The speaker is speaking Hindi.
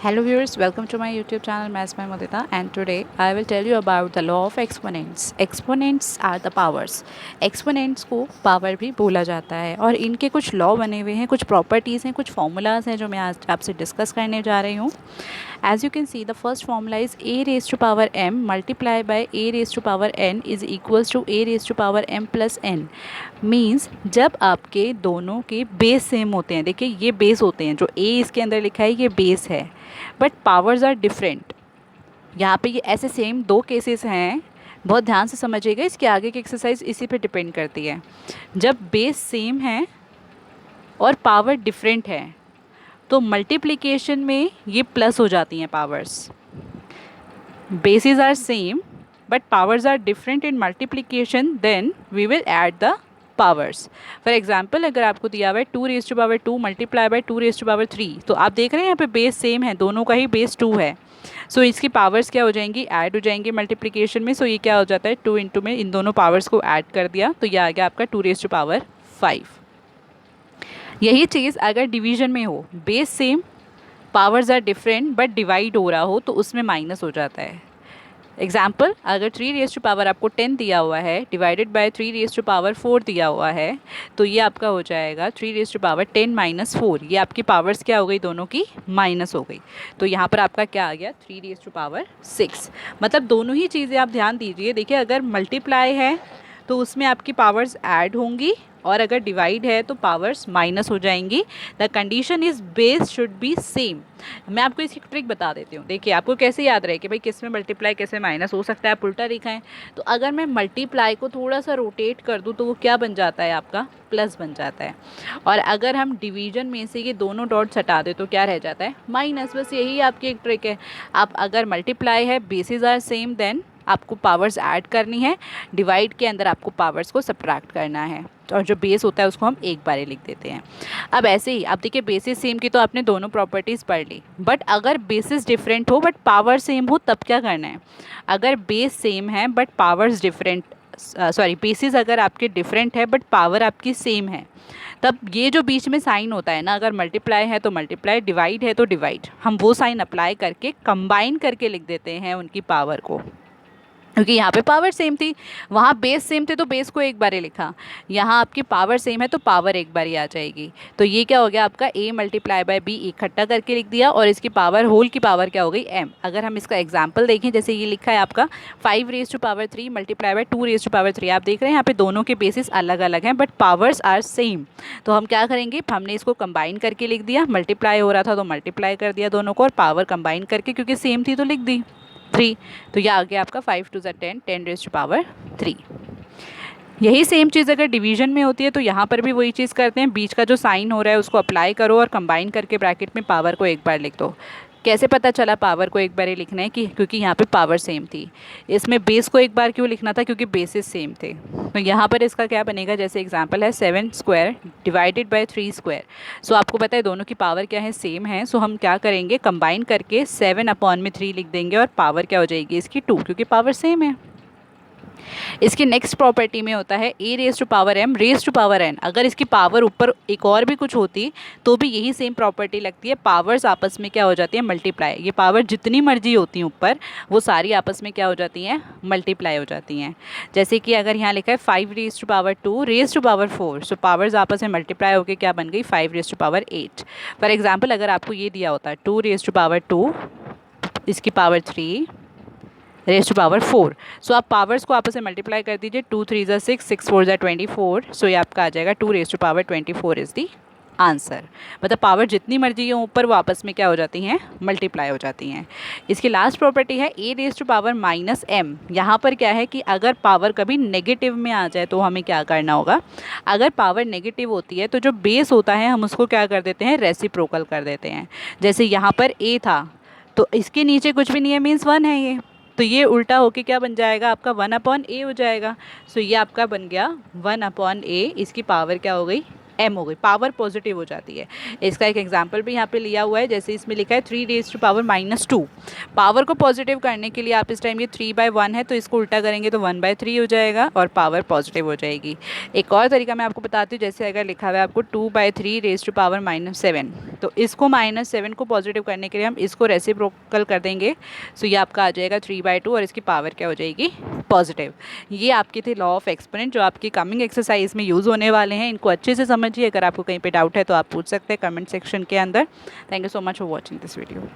Hello viewers, welcome to my YouTube channel Maths by Mudita, and today I will tell you about the law of exponents. Exponents are the powers. Exponents को पावर भी बोला जाता है और इनके कुछ लॉ बने हुए हैं, कुछ प्रॉपर्टीज़ हैं, कुछ फॉर्मूलाज हैं जो मैं आज आपसे डिस्कस करने जा रही हूँ. As you can see, the first formula is a raised to power m multiplied by a raised to power n is equals to a raised to power m plus n. Means जब आपके दोनों के बेस सेम होते हैं, देखिए ये बेस होते हैं, जो a इसके अंदर लिखा है ये बेस है, बट पावर्स आर डिफरेंट. यहाँ पे ये ऐसे सेम दो केसेस हैं, बहुत ध्यान से समझिएगा, इसके आगे की एक्सरसाइज इसी पे डिपेंड करती है. जब बेस सेम है और पावर डिफरेंट है तो मल्टीप्लिकेशन में ये प्लस हो जाती हैं powers. Bases are same but powers are different in multiplication, then we will add the powers. For example, अगर आपको दिया हुआ है 2 raise to power 2 multiply by 2 raise to power 3, तो आप देख रहे हैं यहाँ पे बेस सेम है, दोनों का ही बेस 2 है. सो इसकी पावर्स क्या हो जाएंगी, ऐड हो जाएंगी मल्टीप्लिकेशन में. सो ये क्या हो जाता है, 2 इंटू में इन दोनों पावर्स को ऐड कर दिया तो ये आ गया आपका 2 रेज़ टू पावर 5. यही चीज़ अगर डिवीजन में हो, base same powers are different but divide हो रहा हो, तो उसमें माइनस हो जाता है. एग्जाम्पल, अगर 3 रेज़ टू पावर आपको 10 दिया हुआ है divided by 3 raise to power 4 दिया हुआ है, तो ये आपका हो जाएगा 3 रेज़ टू पावर 10 माइनस 4. ये आपकी पावर्स क्या हो गई, दोनों की माइनस हो गई. तो यहाँ पर आपका क्या आ गया, 3 रेज़ टू पावर 6. मतलब दोनों ही चीज़ें आप ध्यान दीजिए. देखिए, अगर मल्टीप्लाई है तो उसमें आपकी पावर्स ऐड होंगी और अगर डिवाइड है तो पावर्स माइनस हो जाएंगी. The condition is base should be same. मैं आपको इसकी ट्रिक बता देती हूँ. देखिए, आपको कैसे याद रहे कि भाई किस में मल्टीप्लाई कैसे माइनस हो सकता है, आप उल्टा लिखाएं. तो अगर मैं मल्टीप्लाई को थोड़ा सा रोटेट कर दूँ तो वो क्या बन जाता है, आपका प्लस बन जाता है. और अगर हम डिवीजन में से ये दोनों डॉट्स हटा दें तो क्या रह जाता है, माइनस. बस यही आपकी एक ट्रिक है. आप अगर मल्टीप्लाई है, बेसिस आर सेम, देन आपको पावर्स ऐड करनी है. डिवाइड के अंदर आपको पावर्स को सब्ट्रैक्ट करना है और जो बेस होता है उसको हम एक बार ही लिख देते हैं. अब ऐसे ही आप देखिए, बेसिस सेम की तो आपने दोनों प्रॉपर्टीज़ पढ़ ली, बट अगर बेसिस डिफरेंट हो बट पावर सेम हो तब क्या करना है. अगर बेस सेम है बट पावर्स डिफरेंट, बेसिस अगर आपके डिफरेंट है बट पावर आपकी सेम है, तब ये जो बीच में साइन होता है ना, अगर मल्टीप्लाई है तो मल्टीप्लाई, डिवाइड है तो डिवाइड, हम वो साइन अप्लाई करके कंबाइन करके लिख देते हैं उनकी पावर को. क्योंकि यहाँ पे पावर सेम थी, वहाँ बेस सेम थे तो बेस को एक बार ही लिखा. यहाँ आपकी पावर सेम है तो पावर एक बार ही आ जाएगी. तो ये क्या हो गया आपका, a मल्टीप्लाई बाय b इकट्ठा करके लिख दिया और इसकी पावर, होल की पावर क्या हो गई, m. अगर हम इसका एग्जाम्पल देखें, जैसे ये लिखा है आपका 5 raise to power 3 multiply by 2 raise to power 3. आप देख रहे हैं यहाँ पे दोनों के बेसिस अलग अलग हैं बट पावर्स आर सेम. तो हम क्या करेंगे, हमने इसको कंबाइन करके लिख दिया. मल्टीप्लाई हो रहा था तो मल्टीप्लाई कर दिया दोनों को, और पावर कंबाइन करके क्योंकि सेम थी तो लिख दी 3. तो यह आ गया आपका 5 टू 10 10 रेज़ टू पावर 3. यही सेम चीज़ अगर डिवीजन में होती है तो यहाँ पर भी वही चीज़ करते हैं. बीच का जो साइन हो रहा है उसको अप्लाई करो और कंबाइन करके ब्रैकेट में पावर को एक बार लिख दो. कैसे पता चला पावर को एक बार ही लिखना है, कि क्योंकि यहाँ पे पावर सेम थी. इसमें बेस को एक बार क्यों लिखना था, क्योंकि बेसिस सेम थे. तो यहाँ पर इसका क्या बनेगा, जैसे एग्जांपल है 7 स्क्वायर डिवाइडेड बाय 3 स्क्वायर. सो आपको पता है दोनों की पावर क्या है, सेम है. सो हम क्या करेंगे, कंबाइन करके 7 अपॉन में 3 लिख देंगे और पावर क्या हो जाएगी इसकी 2, क्योंकि पावर सेम है. इसकी नेक्स्ट प्रॉपर्टी में होता है a raise to power m raise to power n. अगर इसकी पावर ऊपर एक और भी कुछ होती तो भी यही सेम प्रॉपर्टी लगती है. पावर्स आपस में क्या हो जाती है, मल्टीप्लाई. ये पावर जितनी मर्जी होती हैं ऊपर, वो सारी आपस में क्या हो जाती हैं, मल्टीप्लाई हो जाती हैं. जैसे कि अगर यहाँ लिखा है 5 raise to power 2 raise to power 4, so powers आपस में मल्टीप्लाई होकर क्या बन गई, 5 raise to power 8. For example, अगर आपको ये दिया होता है 2 रेज़ टू पावर 2, इसकी पावर 3 रेज़ टू पावर 4. सो आप पावर्स को आपस में मल्टीप्लाई कर दीजिए. 2 3 ज़ा 6, 6 4 ज़ा 24. सो ये आपका आ जाएगा 2 raise to power 24 is the answer. मतलब पावर जितनी मर्जी हो ऊपर, वो आपस में क्या हो जाती हैं, मल्टीप्लाई हो जाती हैं. इसकी लास्ट प्रॉपर्टी है a raise to power minus m. यहाँ पर क्या है कि अगर पावर कभी नेगेटिव में आ जाए तो हमें क्या करना होगा. अगर पावर नेगेटिव होती है तो जो बेस होता है हम उसको क्या कर देते हैं, रेसिप्रोकल कर देते हैं. जैसे यहाँ पर a था तो इसके नीचे कुछ भी नहीं है, मीन्स 1 है ये, तो ये उल्टा होके क्या बन जाएगा आपका 1 अपॉन a हो जाएगा. सो ये आपका बन गया 1 अपॉन a. इसकी पावर क्या हो गई, m हो गई. पावर पॉजिटिव हो जाती है. इसका एक एग्जांपल भी यहाँ पे लिया हुआ है. जैसे इसमें लिखा है 3 raise to power minus 2. Power को पॉजिटिव करने के लिए आप इस टाइम, ये 3/1 है तो इसको उल्टा करेंगे तो 1/3 हो जाएगा और पावर पॉजिटिव हो जाएगी. एक और तरीका मैं आपको बताती हूँ. जैसे अगर लिखा हुआ है आपको 2/3 रेज़ टू पावर माइनस 7, तो इसको -7 को पॉजिटिव करने के लिए हम इसको रेसिप्रोकल कर देंगे। सो ये आपका आ जाएगा 3/2 और इसकी पावर क्या हो जाएगी, पॉजिटिव। ये आपके थे लॉ ऑफ एक्सपोनेंट जो आपकी कमिंग एक्सरसाइज में यूज़ होने वाले हैं। इनको अच्छे से समझिए। अगर आपको कहीं पे डाउट है तो आप पूछ सकते हैं कमेंट सेक्शन के अंदर। Thank you so much for watching this video.